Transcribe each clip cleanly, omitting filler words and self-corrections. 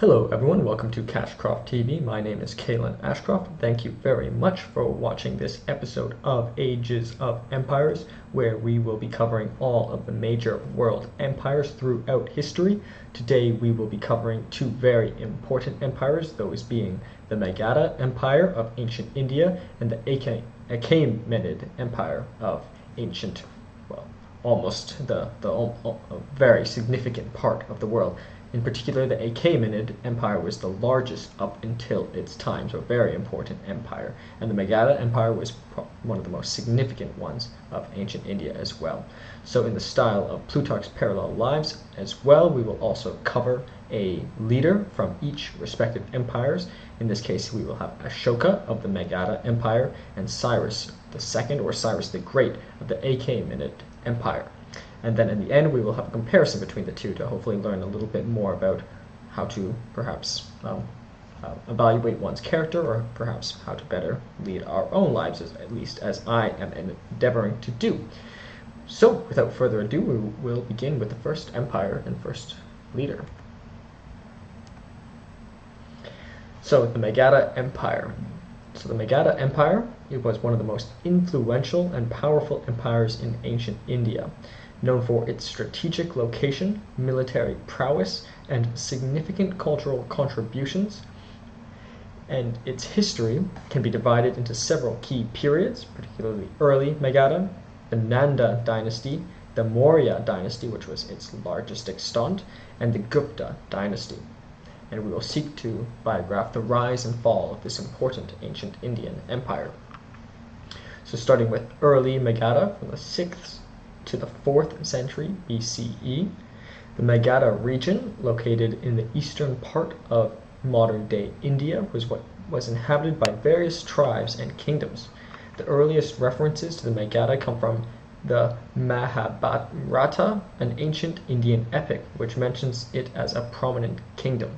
Hello everyone, welcome to CashcroftTV. My name is Kalen Ashcroft. Thank you very much for watching this episode of Ages of Empires, where we will be covering all of the major world empires throughout history. Today we will be covering two very important empires, those being the Magadha Empire of ancient India and the Achaemenid Empire of ancient, almost the very significant part of the world. In particular, the Achaemenid Empire was the largest up until its time, so a very important empire. And the Magadha Empire was one of the most significant ones of ancient India as well. So in the style of Plutarch's Parallel Lives as well, we will also cover a leader from each respective empires. In this case, we will have Ashoka of the Magadha Empire and Cyrus II, or Cyrus the Great, of the Achaemenid Empire. And then in the end, we will have a comparison between the two to hopefully learn a little bit more about how to perhaps evaluate one's character, or perhaps how to better lead our own lives, at least as I am endeavoring to do. So without further ado, we will begin with the first empire and first leader. So the Magadha Empire. So the Magadha Empire, it was one of the most influential and powerful empires in ancient India, known for its strategic location, military prowess, and significant cultural contributions. And its history can be divided into several key periods, particularly early Magadha, the Nanda dynasty, the Maurya dynasty, which was its largest extant, and the Gupta dynasty. And we will seek to biograph the rise and fall of this important ancient Indian empire. So starting with early Magadha from the 6th to the 4th century BCE, the Magadha region, located in the eastern part of modern-day India, was inhabited by various tribes and kingdoms. The earliest references to the Magadha come from the Mahabharata, an ancient Indian epic which mentions it as a prominent kingdom.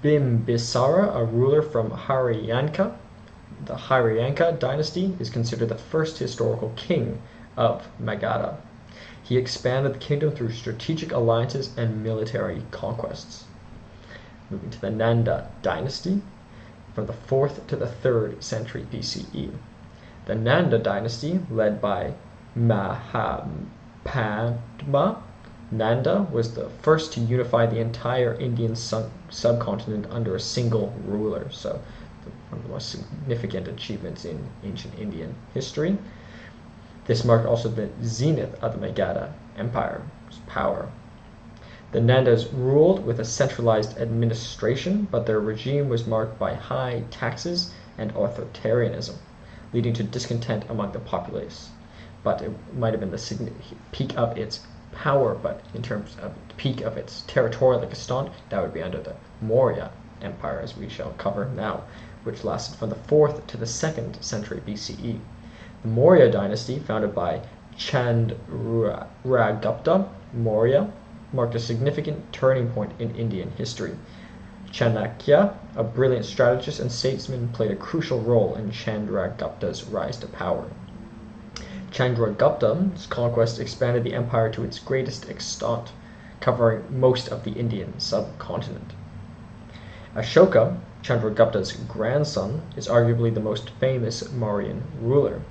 Bimbisara, a ruler from Haryanka, the Haryanka dynasty, is considered the first historical king of Magadha. He expanded the kingdom through strategic alliances and military conquests. Moving to the Nanda dynasty, from the 4th to the 3rd century BCE. The Nanda dynasty, led by Mahapadma Nanda, was the first to unify the entire Indian subcontinent under a single ruler. So one of the most significant achievements in ancient Indian history. This marked also the zenith of the Magadha Empire's power. The Nandas ruled with a centralized administration, but their regime was marked by high taxes and authoritarianism, leading to discontent among the populace. But it might have been the peak of its power, but in terms of the peak of its territorial extent, that would be under the Maurya Empire, as we shall cover now, which lasted from the 4th to the 2nd century BCE. The Maurya dynasty, founded by Chandragupta Maurya, marked a significant turning point in Indian history. Chanakya, a brilliant strategist and statesman, played a crucial role in Chandragupta's rise to power. Chandragupta's conquest expanded the empire to its greatest extent, covering most of the Indian subcontinent. Ashoka, Chandragupta's grandson, is arguably the most famous Mauryan ruler.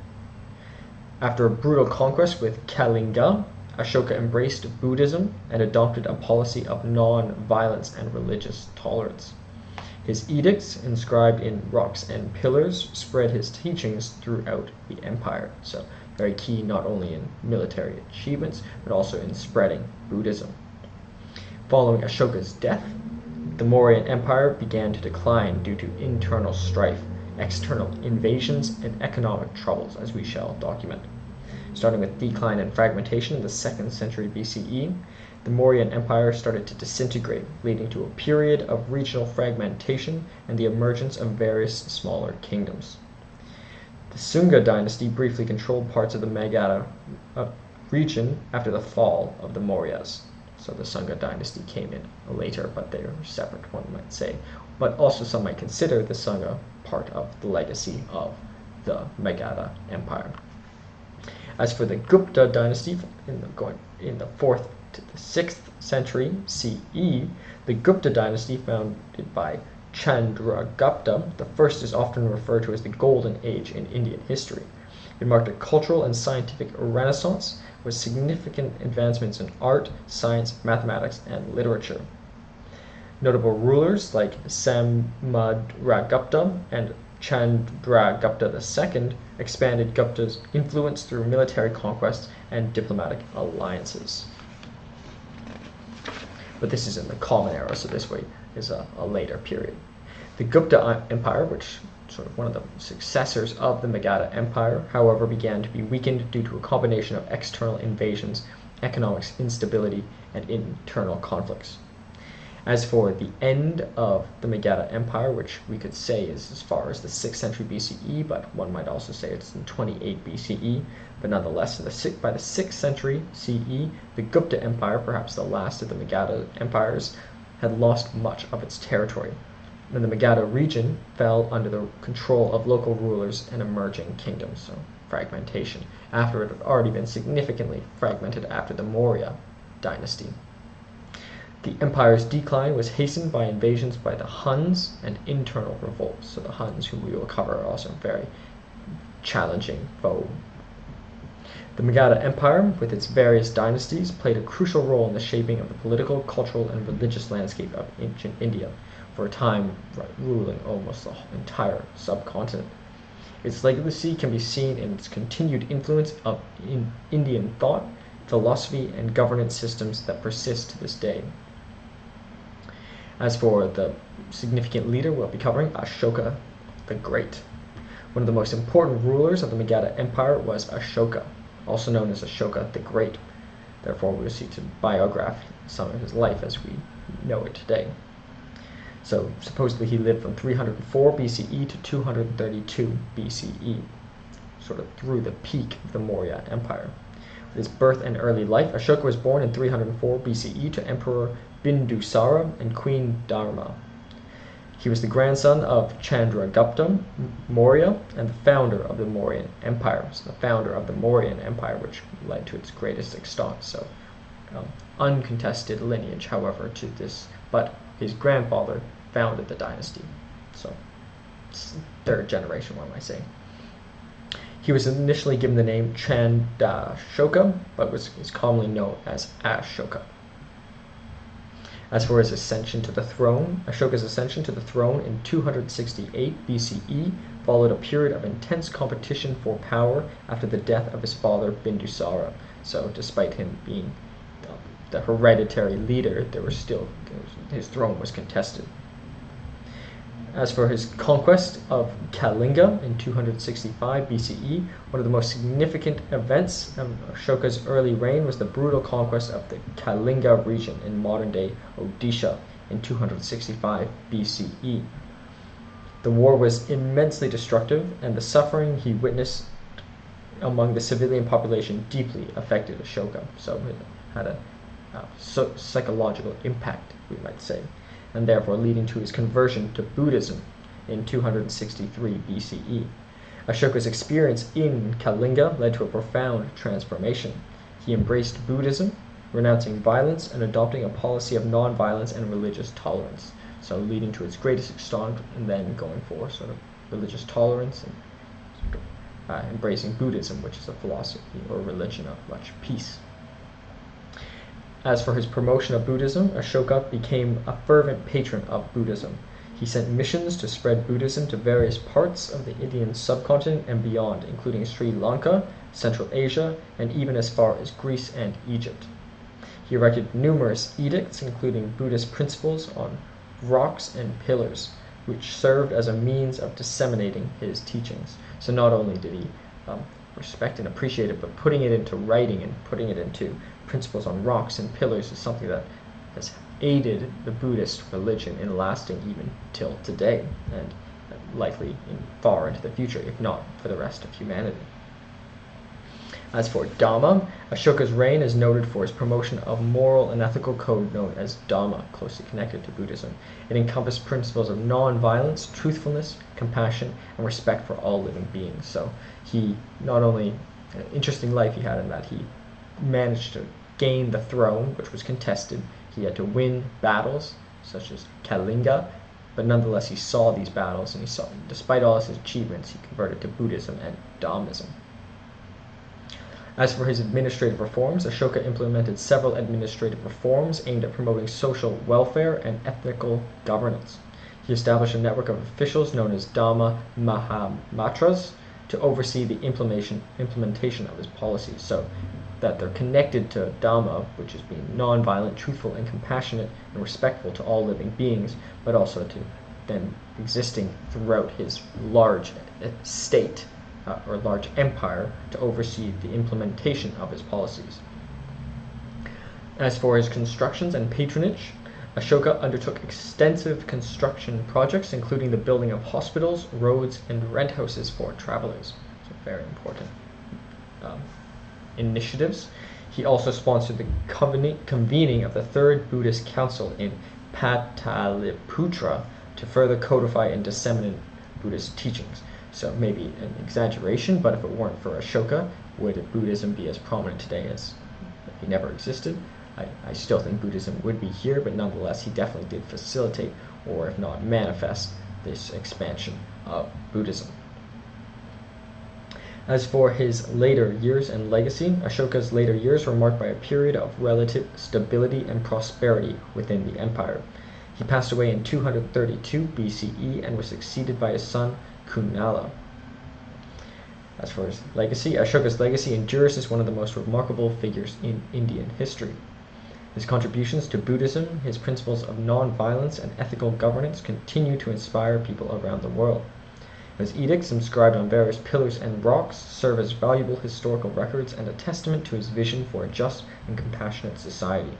After a brutal conquest with Kalinga, Ashoka embraced Buddhism and adopted a policy of non-violence and religious tolerance. His edicts, inscribed in rocks and pillars, spread his teachings throughout the empire. So very key not only in military achievements, but also in spreading Buddhism. Following Ashoka's death, the Mauryan Empire began to decline due to internal strife, external invasions, and economic troubles, as we shall document. Starting with decline and fragmentation in the 2nd century BCE, the Mauryan Empire started to disintegrate, leading to a period of regional fragmentation and the emergence of various smaller kingdoms. The Sunga dynasty briefly controlled parts of the Magadha region after the fall of the Mauryas. So the Sunga dynasty came in later, but they are separate, one might say. But also some might consider the Sunga part of the legacy of the Magadha Empire. As for the Gupta dynasty, in the 4th to the 6th century CE, the Gupta dynasty founded by Chandragupta I is often referred to as the Golden Age in Indian history. It marked a cultural and scientific renaissance with significant advancements in art, science, mathematics, and literature. Notable rulers like Samudragupta and Chandragupta II expanded Gupta's influence through military conquests and diplomatic alliances. But this is in the Common Era, so this way is a later period. The Gupta Empire, which sort of one of the successors of the Magadha Empire, however, began to be weakened due to a combination of external invasions, economic instability, and internal conflicts. As for the end of the Magadha Empire, which we could say is as far as the 6th century BCE, but one might also say it's in 28 BCE, but nonetheless, by the 6th century CE, the Gupta Empire, perhaps the last of the Magadha empires, had lost much of its territory. And the Magadha region fell under the control of local rulers and emerging kingdoms, so fragmentation, after it had already been significantly fragmented after the Maurya dynasty. The empire's decline was hastened by invasions by the Huns and internal revolts. So the Huns, whom we will cover, are also a very challenging foe. The Magadha Empire, with its various dynasties, played a crucial role in the shaping of the political, cultural, and religious landscape of ancient India, for a time ruling almost the entire subcontinent. Its legacy can be seen in its continued influence in Indian thought, philosophy, and governance systems that persist to this day. As for the significant leader we'll be covering, Ashoka the Great. One of the most important rulers of the Magadha Empire was Ashoka, also known as Ashoka the Great. Therefore, we will seek to biograph some of his life as we know it today. So, supposedly he lived from 304 BCE to 232 BCE, sort of through the peak of the Maurya Empire. With his birth and early life, Ashoka was born in 304 BCE to Emperor Bindusara and Queen Dharma. He was the grandson of Chandragupta Maurya and the founder of the Mauryan Empire. So the founder of the Mauryan Empire, which led to its greatest extent. So uncontested lineage, however, to this. But his grandfather founded the dynasty. So third generation, one might say. He was initially given the name Chandrashoka, but is commonly known as Ashoka. As for his ascension to the throne, Ashoka's ascension to the throne in 268 BCE followed a period of intense competition for power after the death of his father Bindusara. So despite him being the hereditary leader, his throne was contested. As for his conquest of Kalinga in 265 BCE, one of the most significant events of Ashoka's early reign was the brutal conquest of the Kalinga region in modern-day Odisha in 265 BCE. The war was immensely destructive, and the suffering he witnessed among the civilian population deeply affected Ashoka, so it had a psychological impact, we might say, and therefore leading to his conversion to Buddhism in 263 BCE. Ashoka's experience in Kalinga led to a profound transformation. He embraced Buddhism, renouncing violence and adopting a policy of non-violence and religious tolerance, so leading to its greatest extent and then going for sort of religious tolerance and sort of, embracing Buddhism, which is a philosophy or religion of much peace. As for his promotion of Buddhism, Ashoka became a fervent patron of Buddhism. He sent missions to spread Buddhism to various parts of the Indian subcontinent and beyond, including Sri Lanka, Central Asia, and even as far as Greece and Egypt. He erected numerous edicts, including Buddhist principles on rocks and pillars, which served as a means of disseminating his teachings. So not only did he respect and appreciate it, but putting it into writing and putting it into principles on rocks and pillars is something that has aided the Buddhist religion in lasting even till today, and likely far into the future, if not for the rest of humanity. As for Dhamma, Ashoka's reign is noted for his promotion of moral and ethical code known as Dhamma, closely connected to Buddhism. It encompassed principles of non-violence, truthfulness, compassion, and respect for all living beings. So he not only, an interesting life he had in that he managed to gain the throne, which was contested. He had to win battles, such as Kalinga, but nonetheless he saw these battles, and despite all his achievements, he converted to Buddhism and Dhammism. As for his administrative reforms, Ashoka implemented several administrative reforms aimed at promoting social welfare and ethnical governance. He established a network of officials known as Dhamma Mahamatras to oversee the implementation of his policies, so that they're connected to Dhamma, which is being nonviolent, truthful, and compassionate, and respectful to all living beings, but also to then existing throughout his large state or large empire to oversee the implementation of his policies. As for his constructions and patronage, Ashoka undertook extensive construction projects, including the building of hospitals, roads, and rent houses for travelers. So very important initiatives. He also sponsored the convening of the Third Buddhist Council in Pataliputra to further codify and disseminate Buddhist teachings. So maybe an exaggeration, but if it weren't for Ashoka, would Buddhism be as prominent today as he never existed? I still think Buddhism would be here, but nonetheless, he definitely did facilitate, or if not manifest, this expansion of Buddhism. As for his later years and legacy, Ashoka's later years were marked by a period of relative stability and prosperity within the empire. He passed away in 232 BCE and was succeeded by his son Kunala. As for his legacy, Ashoka's legacy endures as one of the most remarkable figures in Indian history. His contributions to Buddhism, his principles of non-violence and ethical governance continue to inspire people around the world. His edicts, inscribed on various pillars and rocks, serve as valuable historical records and a testament to his vision for a just and compassionate society.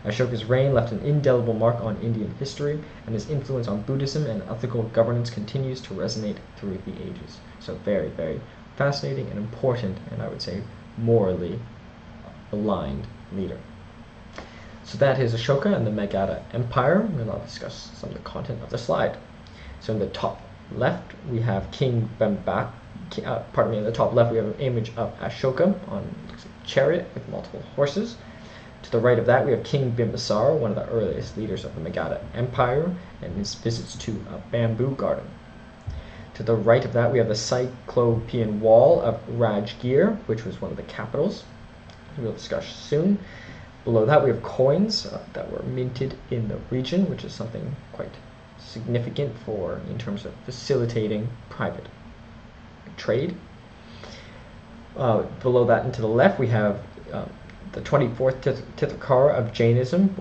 Ashoka's reign left an indelible mark on Indian history, and his influence on Buddhism and ethical governance continues to resonate through the ages. So very, very fascinating and important, and I would say morally aligned leader. So that is Ashoka and the Magadha Empire, and I'll discuss some of the content of the slide. So in the top left, we have in the top left we have an image of Ashoka on a chariot with multiple horses. To the right of that, we have King Bimbisara, one of the earliest leaders of the Magadha Empire, and his visits to a bamboo garden. To the right of that, we have the Cyclopean Wall of Rajgir, which was one of the capitals. We'll discuss soon. Below that, we have coins that were minted in the region, which is something quite significant in terms of facilitating private trade. Below that and to the left, we have the 24th Tirthakara of Jainism,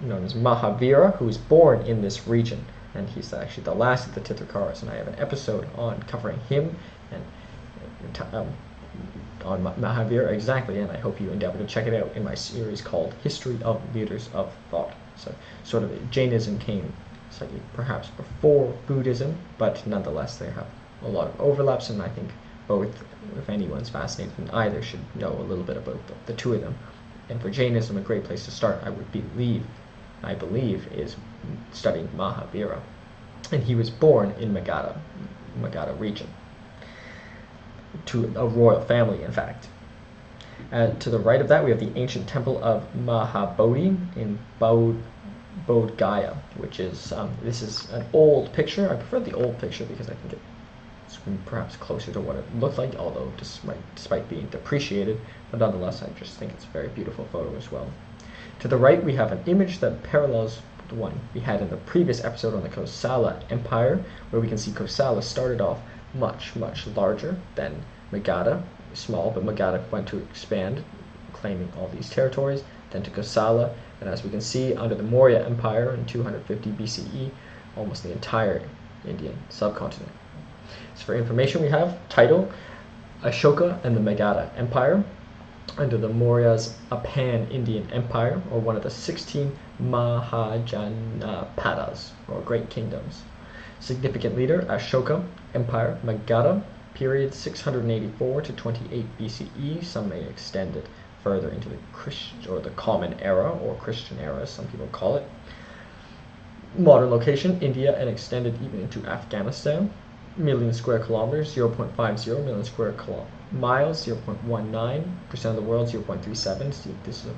known as Mahavira, who was born in this region. And he's actually the last of the Tirthakaras, and I have an episode on covering him and on Mahavira exactly, and I hope you endeavor to check it out in my series called History of Leaders of Thought. So sort of Jainism came slightly perhaps before Buddhism, but nonetheless they have a lot of overlaps, and I think both, if anyone's fascinated in either, should know a little bit about the two of them. And for Jainism, a great place to start, I believe, is studying Mahavira. And he was born in Magadha region, to a royal family, in fact. And to the right of that, we have the ancient temple of Mahabodhi in Bodh Gaya, which is, this is an old picture. I prefer the old picture because I think it's perhaps closer to what it looked like, although despite being depreciated, but nonetheless, I just think it's a very beautiful photo as well. To the right, we have an image that parallels the one we had in the previous episode on the Kosala Empire, where we can see Kosala started off much, much larger than Magadha, small, but Magadha went to expand, claiming all these territories, then to Kosala, and as we can see, under the Maurya Empire in 250 BCE, almost the entire Indian subcontinent. So for information we have, title, Ashoka and the Magadha Empire. Under the Mauryas, a pan-Indian empire, or one of the 16 Mahajanapadas, or great kingdoms. Significant leader, Ashoka, Empire, Magadha, period 684 to 28 BCE. Some may extend it further into the Common Era, or Christian Era, as some people call it. Modern location, India, and extended even into Afghanistan. million square kilometers, 0.50 million square miles, 0.19% of the world, 0.37. So this is a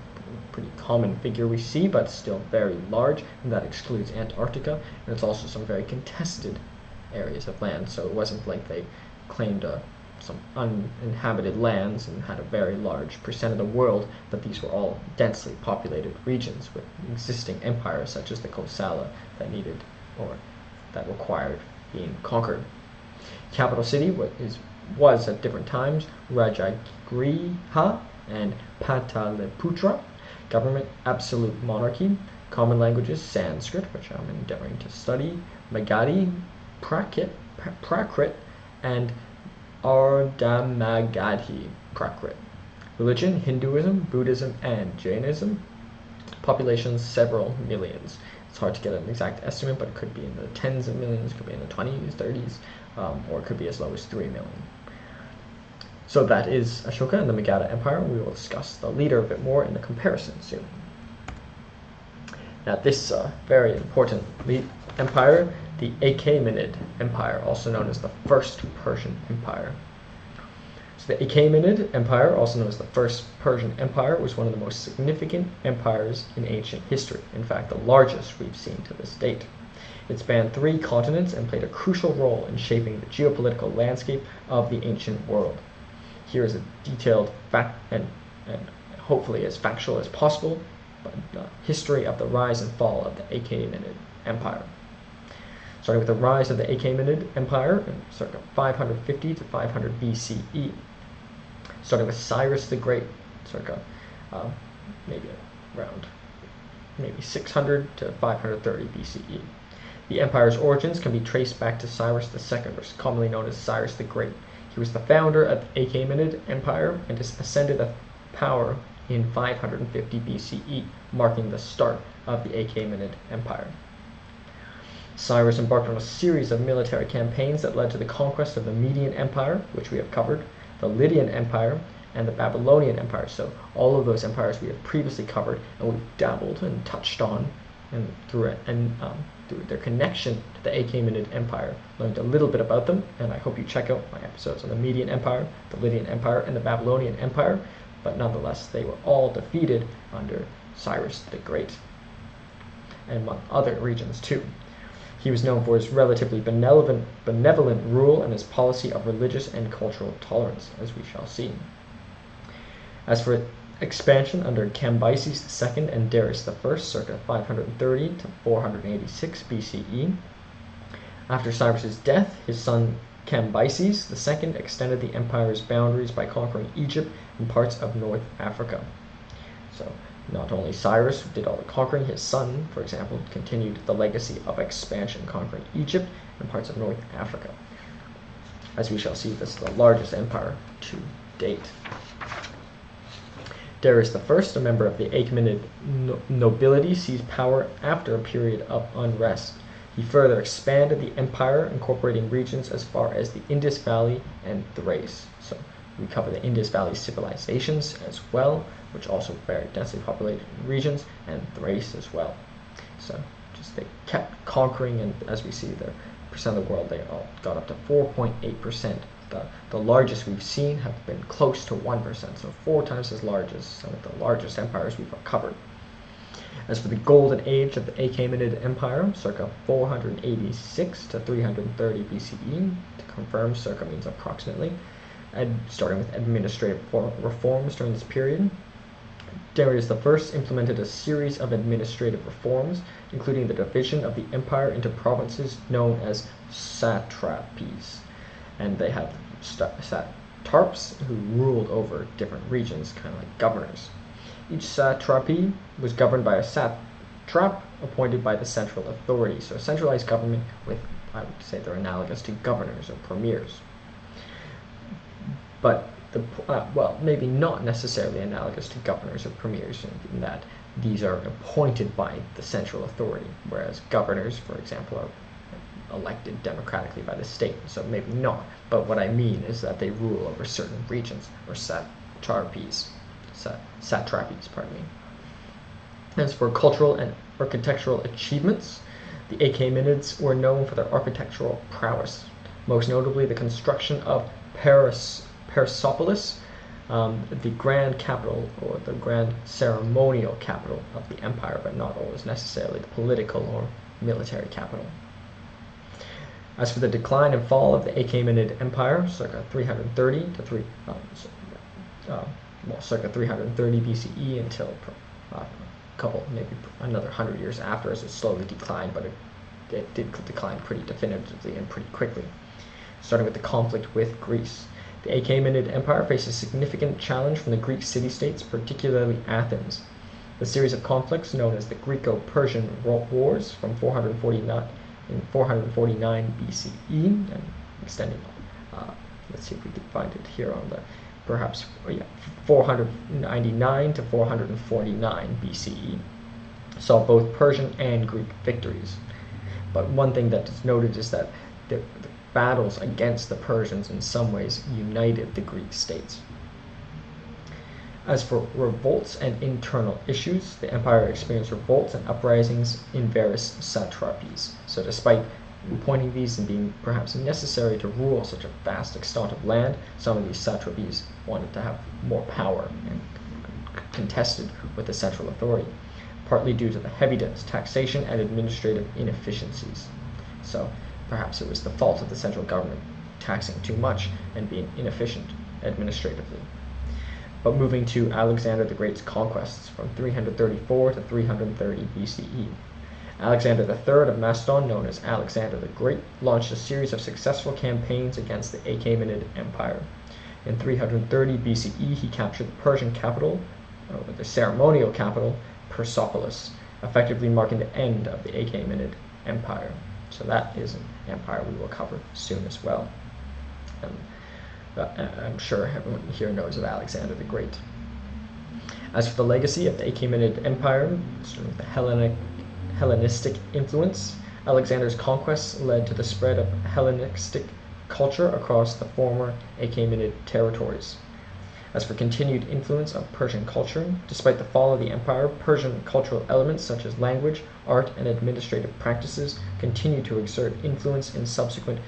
pretty common figure we see, but still very large, and that excludes Antarctica, and it's also some very contested areas of land. So it wasn't like they claimed some uninhabited lands and had a very large percent of the world, but these were all densely populated regions with existing empires such as the Kosala that needed or that required being conquered. Capital city was at different times Rajagriha and Pataliputra. Government, absolute monarchy. Common languages, Sanskrit, which I'm endeavoring to study, Magadha, Prakrit, and Ardhamagadhi Prakrit. Religion, Hinduism, Buddhism, and Jainism. Population, several millions. It's hard to get an exact estimate, but it could be in the tens of millions, could be in the 20s, 30s, or it could be as low as 3 million. So that is Ashoka and the Magadha Empire. We will discuss the leader a bit more in the comparison soon. Now this very important empire, the Achaemenid Empire, also known as the First Persian Empire. So the Achaemenid Empire, also known as the First Persian Empire, was one of the most significant empires in ancient history. In fact, the largest we've seen to this date. It spanned 3 continents and played a crucial role in shaping the geopolitical landscape of the ancient world. Here is a detailed fact and hopefully as factual as possible, but history of the rise and fall of the Achaemenid Empire. Starting with the rise of the Achaemenid Empire in circa 550 to 500 BCE. Starting with Cyrus the Great, circa maybe 600 to 530 BCE. The empire's origins can be traced back to Cyrus II, or commonly known as Cyrus the Great. He was the founder of the Achaemenid Empire and ascended to power in 550 BCE, marking the start of the Achaemenid Empire. Cyrus embarked on a series of military campaigns that led to the conquest of the Median Empire, which we have covered, the Lydian Empire, and the Babylonian Empire. So all of those empires we have previously covered, and we've dabbled and touched on, and through their connection to the Achaemenid Empire, learned a little bit about them, and I hope you check out my episodes on the Median Empire, the Lydian Empire, and the Babylonian Empire, but nonetheless they were all defeated under Cyrus the Great, and among other regions too. He was known for his relatively benevolent rule and his policy of religious and cultural tolerance, as we shall see. As for expansion under Cambyses II and Darius I, circa 530 to 486 BCE. After Cyrus's death, his son Cambyses II extended the empire's boundaries by conquering Egypt and parts of North Africa. So not only Cyrus did all the conquering, his son, for example, continued the legacy of expansion, conquering Egypt and parts of North Africa. As we shall see, this is the largest empire to date. Darius I, a member of the Achaemenid nobility, seized power after a period of unrest. He further expanded the empire, incorporating regions as far as the Indus Valley and Thrace. So we cover the Indus Valley civilizations as well, which also very densely populated regions, and Thrace as well. So just they kept conquering, and as we see, the percent of the world, they all got up to 4.8%. The largest we've seen have been close to 1%, so 4 times as large as some of the largest empires we've covered. As for the golden age of the Achaemenid Empire, circa 486 to 330 BCE, to confirm circa means approximately, and starting with administrative reforms during this period. Darius I implemented a series of administrative reforms, including the division of the empire into provinces known as satrapies. And they have satraps who ruled over different regions, kind of like governors. Each satrapy was governed by a satrap appointed by the central authority. So a centralized government with, I would say they're analogous to governors or premiers. But, well, maybe not necessarily analogous to governors or premiers in that these are appointed by the central authority, whereas governors, for example, are elected democratically by the state, so maybe not. But what I mean is that they rule over certain regions, or satrapies, pardon me. As for cultural and architectural achievements, the Achaemenids were known for their architectural prowess. most notably the construction of Persepolis, the grand capital or the grand ceremonial capital of the empire, but not always necessarily the political or military capital. As for the decline and fall of the Achaemenid Empire, circa 330 BCE until a couple, maybe another 100 years after, as it slowly declined, but it did decline pretty definitively and pretty quickly. Starting with the conflict with Greece. The Achaemenid Empire faces significant challenge from the Greek city-states, particularly Athens. The series of conflicts known as the Greco-Persian Wars from 449 BCE and extending, let's see if we can find it here on the, 499 to 449 BCE, saw both Persian and Greek victories. But one thing that is noted is that the battles against the Persians in some ways united the Greek states. As for revolts and internal issues, the empire experienced revolts and uprisings in various satrapies. So despite pointing these and being perhaps necessary to rule such a vast extent of land, some of these satrapies wanted to have more power and contested with the central authority, partly due to the heavy taxation and administrative inefficiencies. So perhaps it was the fault of the central government taxing too much and being inefficient administratively. But moving to Alexander the Great's conquests from 334 to 330 BCE. Alexander III of Macedon, known as Alexander the Great, launched a series of successful campaigns against the Achaemenid Empire. In 330 BCE, he captured the Persian capital, or the ceremonial capital, Persepolis, effectively marking the end of the Achaemenid Empire. So that is an empire we will cover soon as well. I'm sure everyone here knows of Alexander the Great. As for the legacy of the Achaemenid Empire, sort of the Hellenistic influence, Alexander's conquests led to the spread of Hellenistic culture across the former Achaemenid territories. As for continued influence of Persian culture, despite the fall of the empire, Persian cultural elements such as language, art, and administrative practices continue to exert influence in subsequent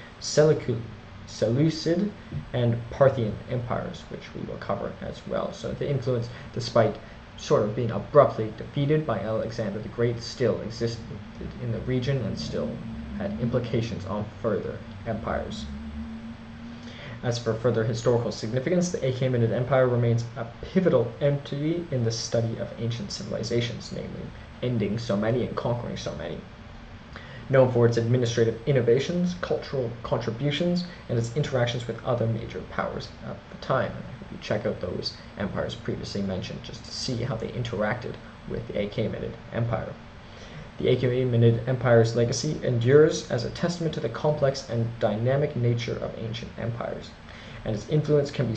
Seleucid and Parthian empires, which we will cover as well. So the influence, despite sort of being abruptly defeated by Alexander the Great, still existed in the region and still had implications on further empires. As for further historical significance, the Achaemenid Empire remains a pivotal entity in the study of ancient civilizations, namely ending so many and conquering so many. Known for its administrative innovations, cultural contributions, and its interactions with other major powers at the time. You check out those empires previously mentioned just to see how they interacted with the Achaemenid Empire. The Achaemenid Empire's legacy endures as a testament to the complex and dynamic nature of ancient empires, and its influence can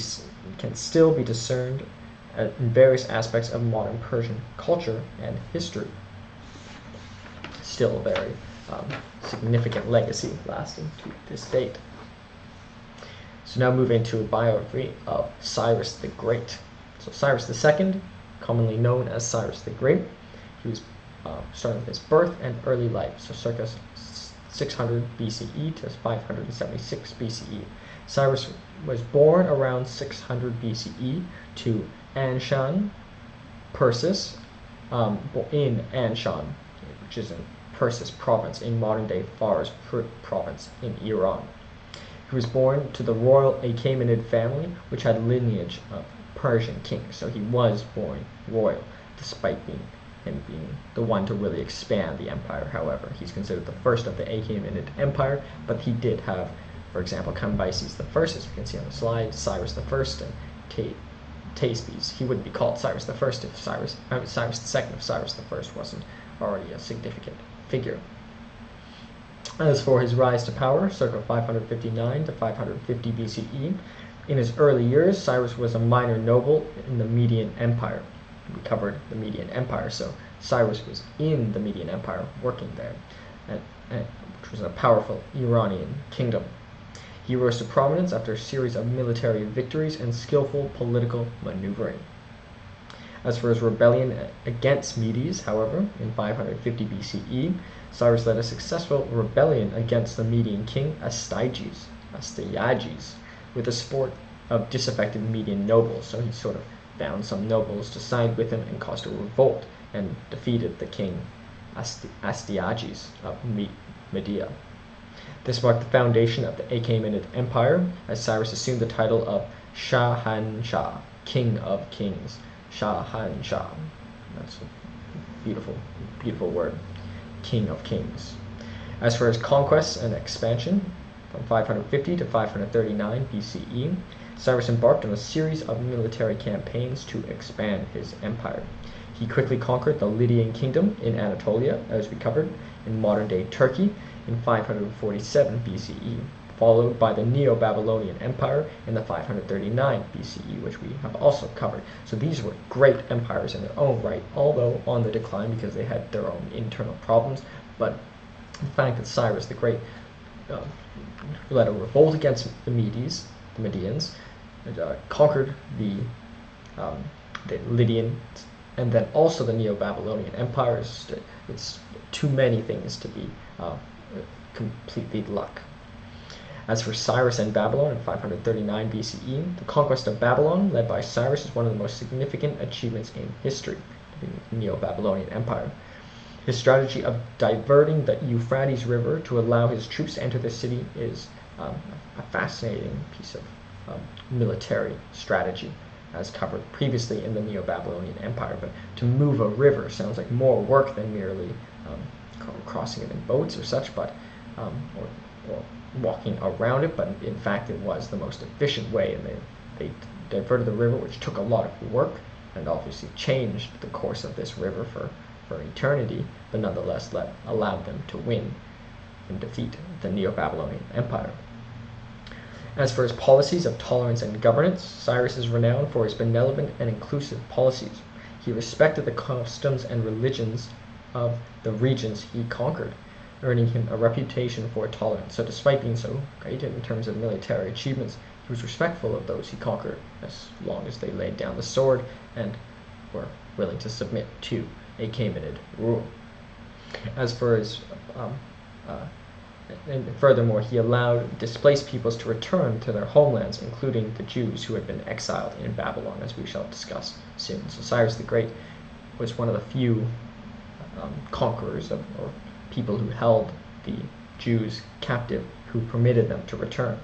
still be discerned in various aspects of modern Persian culture and history. Still a very significant legacy lasting to this date. So now moving to a biography of Cyrus the Great. So Cyrus II, commonly known as Cyrus the Great, he was starting with his birth and early life, so circa 600 BCE to 576 BCE. Cyrus was born around 600 BCE to Anshan, Persis, in Anshan, which is in Persis province in modern-day Fars province in Iran. He was born to the royal Achaemenid family, which had lineage of Persian kings, so he was born royal, despite him being the one to really expand the empire. However, he's considered the first of the Achaemenid Empire, but he did have, for example, Cambyses I, as you can see on the slide, Cyrus I, and Thaspes. He wouldn't be called Cyrus I if Cyrus II if Cyrus I wasn't already a significant figure. As for his rise to power, circa 559 to 550 BCE, in his early years, Cyrus was a minor noble in the Median Empire. We covered the Median Empire, so Cyrus was in the Median Empire, working there, which was a powerful Iranian kingdom. He rose to prominence after a series of military victories and skillful political maneuvering. As for his rebellion against Medes, however, in 550 BCE, Cyrus led a successful rebellion against the Median king Astyages. Astyages, with the support of disaffected Median nobles. So he sort of found some nobles to side with him and caused a revolt and defeated the king Astyages of Media. This marked the foundation of the Achaemenid Empire, as Cyrus assumed the title of Shahanshah, King of Kings. Shahanshah. That's a beautiful, beautiful word. King of Kings. As for his conquests and expansion, from 550 to 539 BCE, Cyrus embarked on a series of military campaigns to expand his empire. He quickly conquered the Lydian kingdom in Anatolia, as we covered, in modern-day Turkey in 547 BCE, followed by the Neo-Babylonian Empire in the 539 BCE, which we have also covered. So these were great empires in their own right, although on the decline because they had their own internal problems. But the fact that Cyrus the Great led a revolt against the Medians, conquered the Lydian, and then also the Neo-Babylonian Empire. It's too many things to be completely luck. As for Cyrus and Babylon in 539 BCE, the conquest of Babylon, led by Cyrus, is one of the most significant achievements in history, the Neo-Babylonian Empire. His strategy of diverting the Euphrates River to allow his troops to enter the city is a fascinating piece of military strategy, as covered previously in the Neo-Babylonian Empire. But to move a river sounds like more work than merely crossing it in boats or such, but or walking around it. But in fact, it was the most efficient way, and they diverted the river, which took a lot of work and obviously changed the course of this river for eternity, but nonetheless allowed them to win and defeat the Neo-Babylonian Empire. As for his policies of tolerance and governance, Cyrus is renowned for his benevolent and inclusive policies. He respected the customs and religions of the regions he conquered, earning him a reputation for tolerance. So despite being so great in terms of military achievements, he was respectful of those he conquered, as long as they laid down the sword and were willing to submit to Achaemenid rule. As for his and furthermore, he allowed displaced peoples to return to their homelands, including the Jews who had been exiled in Babylon, as we shall discuss soon. So Cyrus the Great was one of the few conquerors or people who held the Jews captive, who permitted them to return,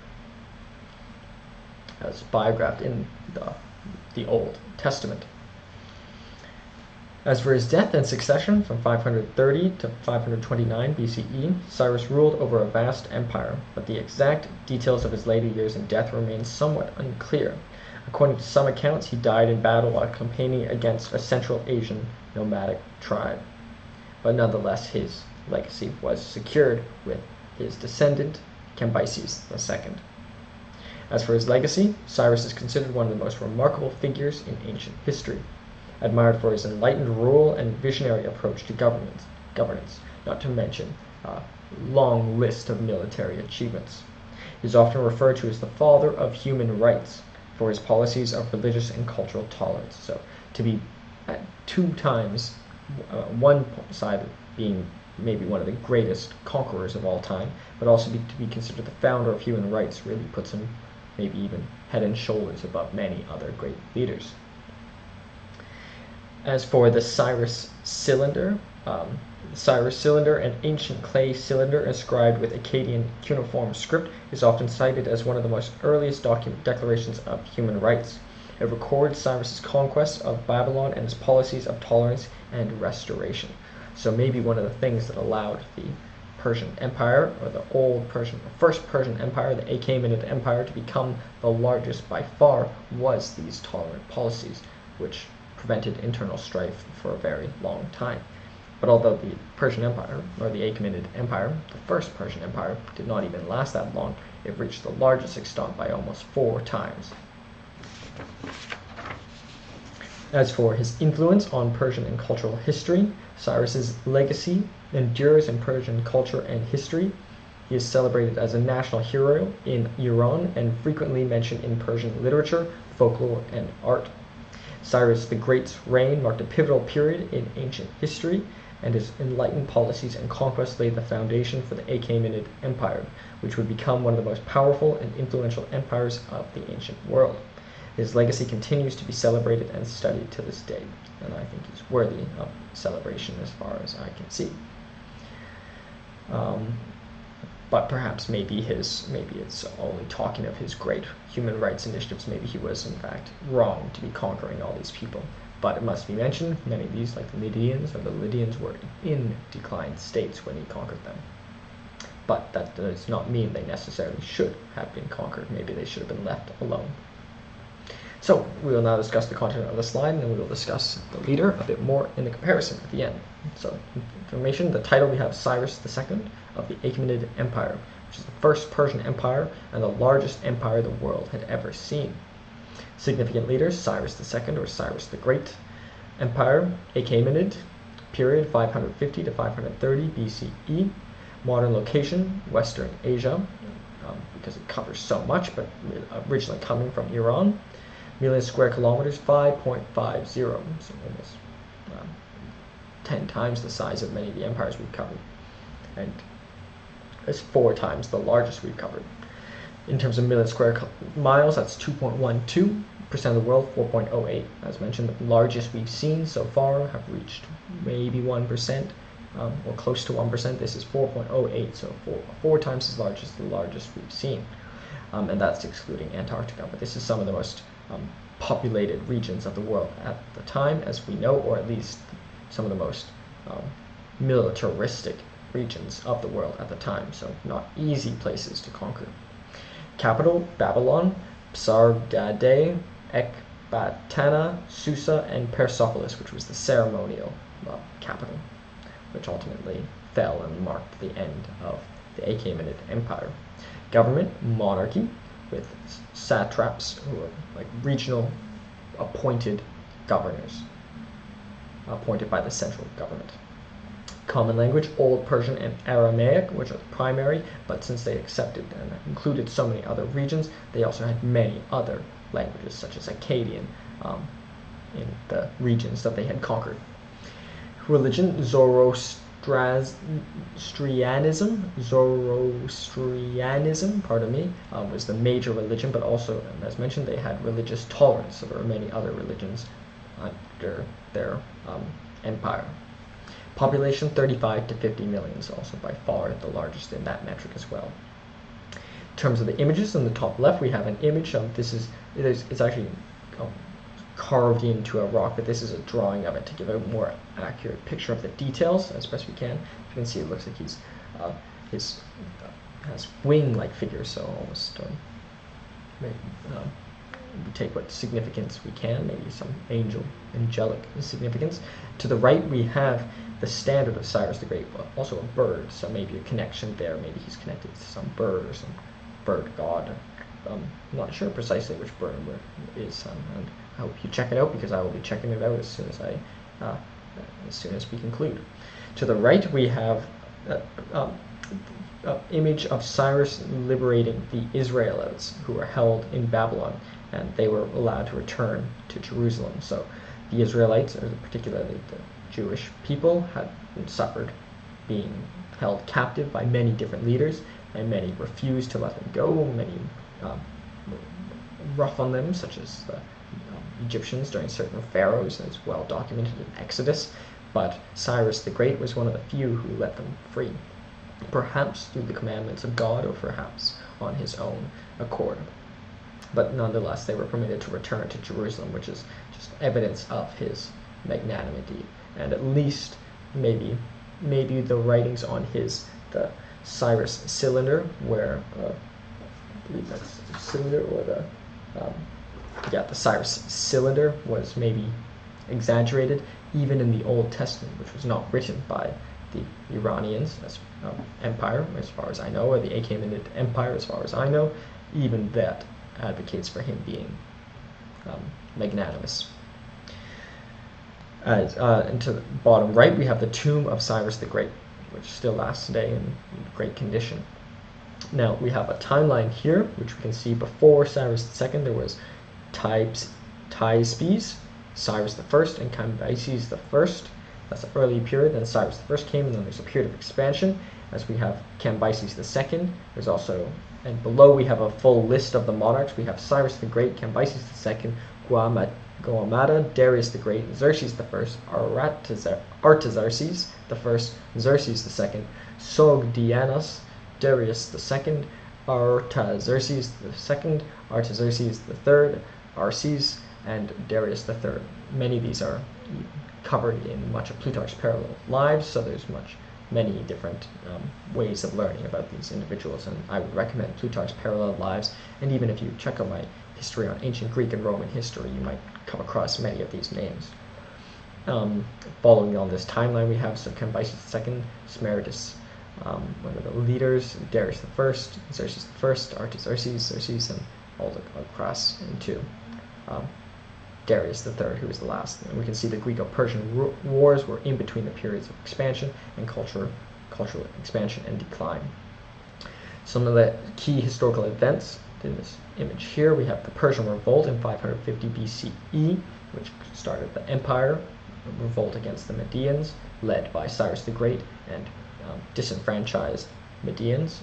as biographed in the Old Testament. As for his death and succession, from 530 to 529 BCE, Cyrus ruled over a vast empire, but the exact details of his later years and death remain somewhat unclear. According to some accounts, he died in battle while campaigning against a Central Asian nomadic tribe. But nonetheless, his legacy was secured with his descendant, Cambyses II. As for his legacy, Cyrus is considered one of the most remarkable figures in ancient history, admired for his enlightened rule and visionary approach to governance, not to mention a long list of military achievements. He is often referred to as the father of human rights for his policies of religious and cultural tolerance. So to be at two times, one side being maybe one of the greatest conquerors of all time, but also to be considered the founder of human rights really puts him maybe even head and shoulders above many other great leaders. As for the Cyrus cylinder, an ancient clay cylinder inscribed with Akkadian cuneiform script, is often cited as one of the most earliest declarations of human rights. It records Cyrus's conquest of Babylon and his policies of tolerance and restoration. So maybe one of the things that allowed the Persian Empire, or the first Persian Empire, the Achaemenid Empire, to become the largest by far, was these tolerant policies, which prevented internal strife for a very long time. But although the Persian Empire, or the Achaemenid Empire, the first Persian Empire, did not even last that long, it reached the largest extent by almost 4 times. As for his influence on Persian and cultural history, Cyrus's legacy endures in Persian culture and history. He is celebrated as a national hero in Iran and frequently mentioned in Persian literature, folklore, and art. Cyrus the Great's reign marked a pivotal period in ancient history, and his enlightened policies and conquests laid the foundation for the Achaemenid Empire, which would become one of the most powerful and influential empires of the ancient world. His legacy continues to be celebrated and studied to this day, and I think he's worthy of celebration as far as I can see. But perhaps maybe it's only talking of his great human rights initiatives. Maybe he was in fact wrong to be conquering all these people. But it must be mentioned, many of these, like the Lydians, were in declined states when he conquered them. But that does not mean they necessarily should have been conquered. Maybe they should have been left alone. So we will now discuss the content of the slide, and then we will discuss the leader a bit more in the comparison at the end. So information, the title, we have Cyrus II of the Achaemenid Empire, which is the first Persian empire and the largest empire the world had ever seen. Significant leaders, Cyrus II or Cyrus the Great. Empire, Achaemenid, period 550 to 530 BCE. Modern location, Western Asia, because it covers so much, but originally coming from Iran. Million square kilometers, 5.50, so almost 10 times the size of many of the empires we've covered, and it's 4 times the largest we've covered. In terms of million square miles, that's 2.12% of the world, 4.08. As mentioned, the largest we've seen so far have reached maybe 1%, or close to 1%. This is 4.08, so 4 times as large as the largest we've seen, and that's excluding Antarctica. But this is some of the most populated regions of the world at the time, as we know, or at least some of the most militaristic regions of the world at the time, so not easy places to conquer. Capital, Babylon, Psargadeh, Ecbatana, Susa, and Persepolis, which was the ceremonial capital, which ultimately fell and marked the end of the Achaemenid Empire. Government, monarchy, with satraps, who are like regional appointed governors, appointed by the central government. Common language, Old Persian and Aramaic, which are primary, but since they accepted and included so many other regions, they also had many other languages, such as Akkadian, in the regions that they had conquered. Religion, Zoroastrianism, was the major religion, but also, as mentioned, they had religious tolerance, so there were many other religions under their empire. Population, 35 to 50 million, is also by far the largest in that metric as well. In terms of the images, in the top left we have an image of it's actually carved into a rock, but this is a drawing of it to give a more accurate picture of the details as best we can. You can see it looks like he's has wing-like figures, so almost maybe we take what significance we can, maybe some angelic significance. To the right we have the standard of Cyrus the Great, but also a bird, so maybe a connection there. Maybe he's connected to some bird or some bird god. I'm not sure precisely which bird it is, and I hope you check it out, because I will be checking it out as soon as we conclude. To the right we have an image of Cyrus liberating the Israelites who were held in Babylon, and they were allowed to return to Jerusalem. So the Israelites, or particularly the Jewish people, had suffered being held captive by many different leaders, and many refused to let them go. Many rough on them, such as the Egyptians during certain pharaohs, as well documented in Exodus. But Cyrus the Great was one of the few who let them free, perhaps through the commandments of God, or perhaps on his own accord. But nonetheless, they were permitted to return to Jerusalem, which is just evidence of his magnanimity, and at least maybe the writings on the Cyrus cylinder, where I believe that's the cylinder, or the Cyrus cylinder was maybe exaggerated, even in the Old Testament, which was not written by the Iranians empire, as far as I know, or the Achaemenid Empire, as far as I know. Even that advocates for him being magnanimous. And to the bottom right, we have the tomb of Cyrus the Great, which still lasts today in great condition. Now, we have a timeline here, which we can see before Cyrus II. There was Thyspes, Cyrus I, and Cambyses I. That's an early period. Then Cyrus I came, and then there's a period of expansion, as we have Cambyses II. There's also, and below we have a full list of the monarchs. We have Cyrus the Great, Cambyses II, Guamata, Darius the Great, Xerxes I, Artaxerxes I, Xerxes II, Sogdianus, Darius II, Artaxerxes II, Artaxerxes III, Arces, and Darius III. Many of these are covered in much of Plutarch's parallel lives, so there's many different ways of learning about these individuals, and I would recommend Plutarch's parallel lives. And even if you check out my history on ancient Greek and Roman history, you might come across many of these names. Following on this timeline, we have Cambyses II, Smerdis, one of the leaders, Darius I, Xerxes I, Artaxerxes, Xerxes, and all across into Darius III, who was the last. And we can see the Greco-Persian wars were in between the periods of expansion and cultural expansion and decline. Some of the key historical events in this image here, we have the Persian Revolt in 550 BCE, which started the empire, a revolt against the Medians, led by Cyrus the Great and disenfranchised Medians.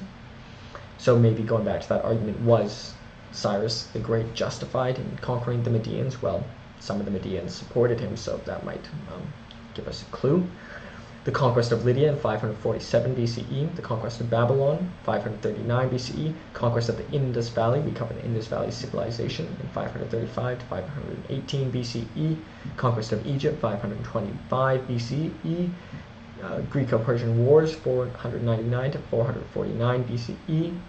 So maybe going back to that argument, was Cyrus the Great justified in conquering the Medians? Well, some of the Medians supported him, so that might give us a clue. The conquest of Lydia in 547 BCE, the conquest of Babylon, 539 BCE, conquest of the Indus Valley, we covered the Indus Valley civilization in 535 to 518 BCE, conquest of Egypt, 525 BCE, Greco-Persian Wars, 499 to 449 BCE,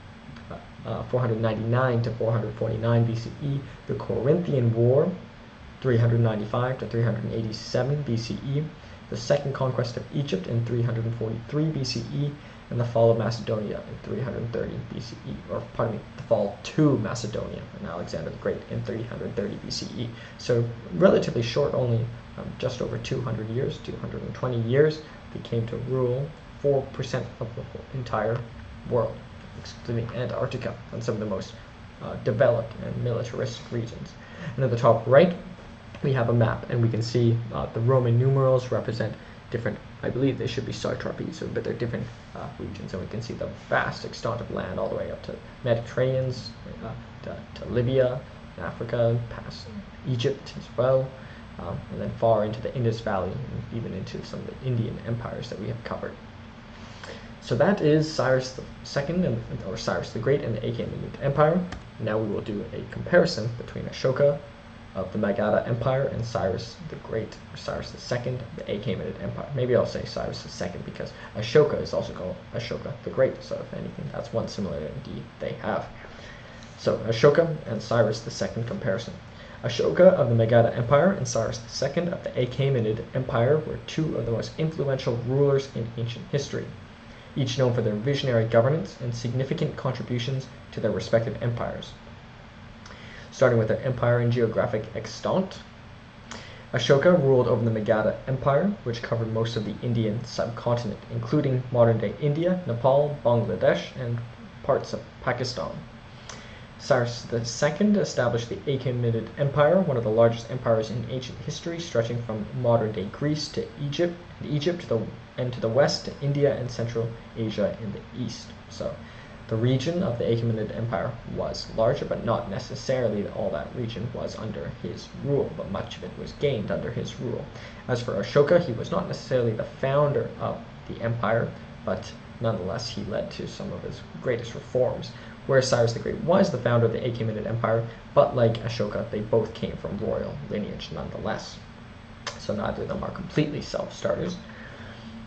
499 to 449 BCE, the Corinthian War, 395 to 387 BCE, the second conquest of Egypt in 343 BCE, and the fall of Macedonia in 330 BCE, or pardon me, the fall to Macedonia and Alexander the Great in 330 BCE. So relatively short, only just over 200 years, 220 years, they came to rule 4% of the entire world, excluding Antarctica and some of the most developed and militaristic regions. And at the top right, we have a map, and we can see the Roman numerals represent different, I believe they should be satrapies, but they're different regions, and we can see the vast extent of land all the way up to Mediterranean, to Libya, Africa, past Egypt as well, and then far into the Indus Valley, and even into some of the Indian empires that we have covered. So that is Cyrus II, or Cyrus the Great, and the Achaemenid Empire. Now we will do a comparison between Ashoka of the Magadha Empire and Cyrus the Great, or Cyrus II of the Achaemenid Empire. Maybe I'll say Cyrus II because Ashoka is also called Ashoka the Great, so if anything, that's one similarity they have. So Ashoka and Cyrus II comparison. Ashoka of the Magadha Empire and Cyrus II of the Achaemenid Empire were two of the most influential rulers in ancient history, each known for their visionary governance and significant contributions to their respective empires. Starting with their empire and geographic extent, Ashoka ruled over the Magadha Empire, which covered most of the Indian subcontinent, including modern-day India, Nepal, Bangladesh, and parts of Pakistan. Cyrus II established the Achaemenid Empire, one of the largest empires in ancient history, stretching from modern-day Greece to Egypt to the west to India and Central Asia in the east. So the region of the Achaemenid Empire was larger, but not necessarily all that region was under his rule, but much of it was gained under his rule. As for Ashoka, he was not necessarily the founder of the empire, but nonetheless he led to some of his greatest reforms, whereas Cyrus the Great was the founder of the Achaemenid Empire, but like Ashoka, they both came from royal lineage nonetheless. So neither of them are completely self-starters.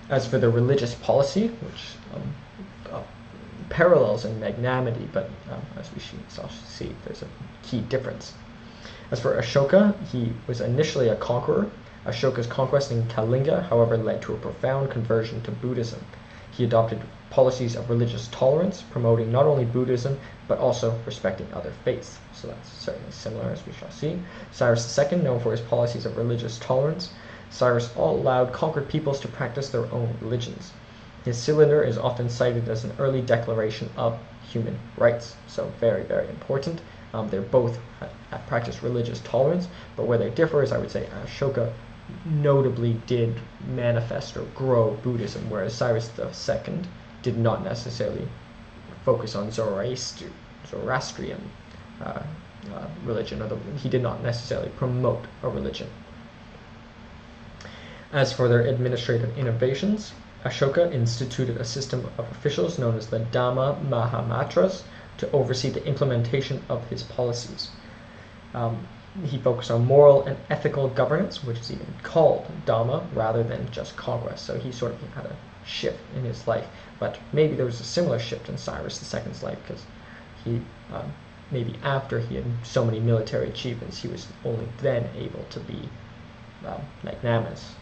As for the religious policy, which parallels in magnanimity, but as we shall see, there's a key difference. As for Ashoka, he was initially a conqueror. Ashoka's conquest in Kalinga, however, led to a profound conversion to Buddhism. He adopted policies of religious tolerance, promoting not only Buddhism, but also respecting other faiths. So that's certainly similar, as we shall see. Cyrus II, known for his policies of religious tolerance, Cyrus allowed conquered peoples to practice their own religions. His cylinder is often cited as an early declaration of human rights, so very, very important. They're both practice religious tolerance, but where they differ is, I would say, Ashoka notably did manifest or grow Buddhism, whereas Cyrus II did not necessarily focus on Zoroastrian religion, or he did not necessarily promote a religion. As for their administrative innovations, Ashoka instituted a system of officials known as the Dhamma Mahamatras to oversee the implementation of his policies. He focused on moral and ethical governance, which is even called Dhamma rather than just conquest. So he sort of had a shift in his life, but maybe there was a similar shift in Cyrus II's life, because he maybe after he had so many military achievements, he was only then able to be magnanimous.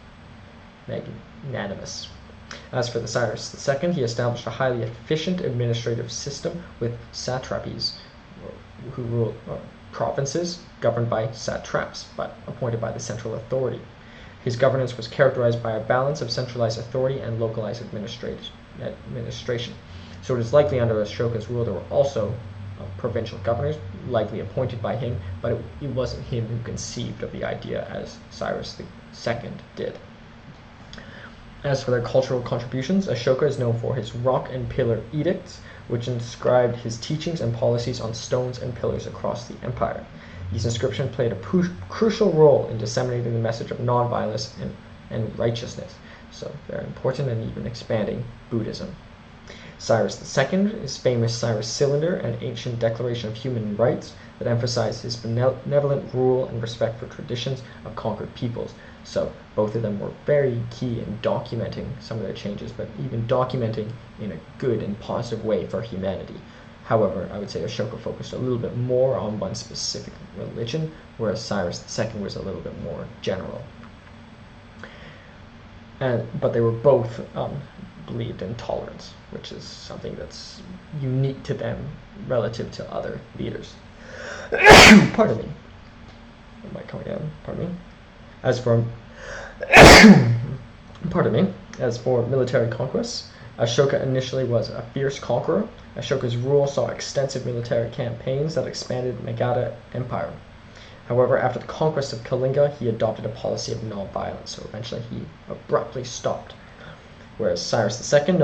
As for the Cyrus II, he established a highly efficient administrative system with satrapies, who ruled provinces governed by satraps, but appointed by the central authority. His governance was characterized by a balance of centralized authority and localized administration. So it is likely under Ashoka's rule there were also provincial governors, likely appointed by him, but it wasn't him who conceived of the idea as Cyrus II did. As for their cultural contributions, Ashoka is known for his rock and pillar edicts, which inscribed his teachings and policies on stones and pillars across the empire. These inscriptions played a crucial role in disseminating the message of nonviolence and righteousness, so very important, and even expanding Buddhism. Cyrus II, his famous Cyrus Cylinder, an ancient declaration of human rights that emphasized his benevolent rule and respect for traditions of conquered peoples. So both of them were very key in documenting some of their changes, but even documenting in a good and positive way for humanity. However, I would say Ashoka focused a little bit more on one specific religion, whereas Cyrus II was a little bit more general. But they were both believed in tolerance, which is something that's unique to them relative to other leaders. Pardon me. Am I coming down? Pardon me. As for military conquests, Ashoka initially was a fierce conqueror. Ashoka's rule saw extensive military campaigns that expanded Magadha Empire. However, after the conquest of Kalinga, he adopted a policy of non-violence, so eventually he abruptly stopped. Whereas Cyrus II,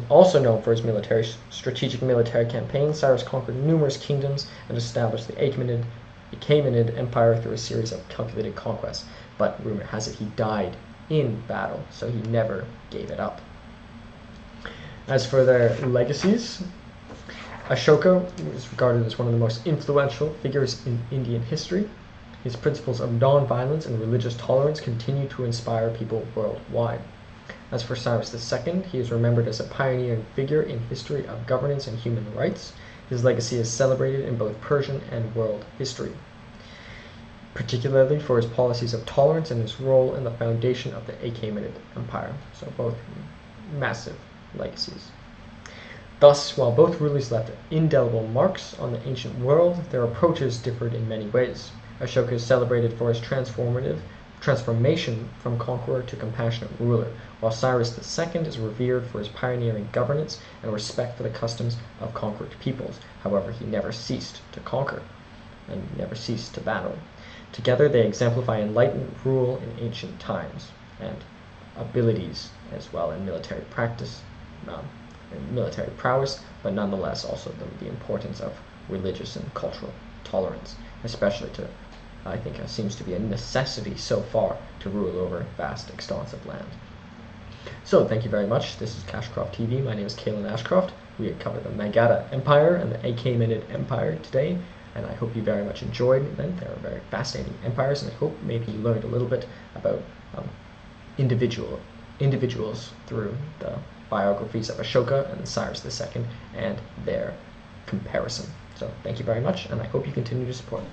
also known for his strategic military campaigns, Cyrus conquered numerous kingdoms and established the Achaemenid Empire through a series of calculated conquests. But rumor has it he died in battle, so he never gave it up. As for their legacies, Ashoka is regarded as one of the most influential figures in Indian history. His principles of non-violence and religious tolerance continue to inspire people worldwide. As for Cyrus II, he is remembered as a pioneering figure in history of governance and human rights. His legacy is celebrated in both Persian and world history, particularly for his policies of tolerance and his role in the foundation of the Achaemenid Empire. So both massive legacies. Thus, while both rulers left indelible marks on the ancient world, their approaches differed in many ways. Ashoka is celebrated for his transformation from conqueror to compassionate ruler, while Cyrus II is revered for his pioneering governance and respect for the customs of conquered peoples. However, he never ceased to conquer and never ceased to battle. Together, they exemplify enlightened rule in ancient times and abilities as well in military practice, and military prowess, but nonetheless also the importance of religious and cultural tolerance, especially I think seems to be a necessity so far to rule over vast expanse of land. So thank you very much. This is CashcroftTV. My name is Kalen Ashcroft. We have covered the Magadha Empire and the Achaemenid Empire today, and I hope you very much enjoyed them. They are very fascinating empires, and I hope maybe you learned a little bit about individuals through the biographies of Ashoka and Cyrus II and their comparison. So thank you very much, and I hope you continue to support.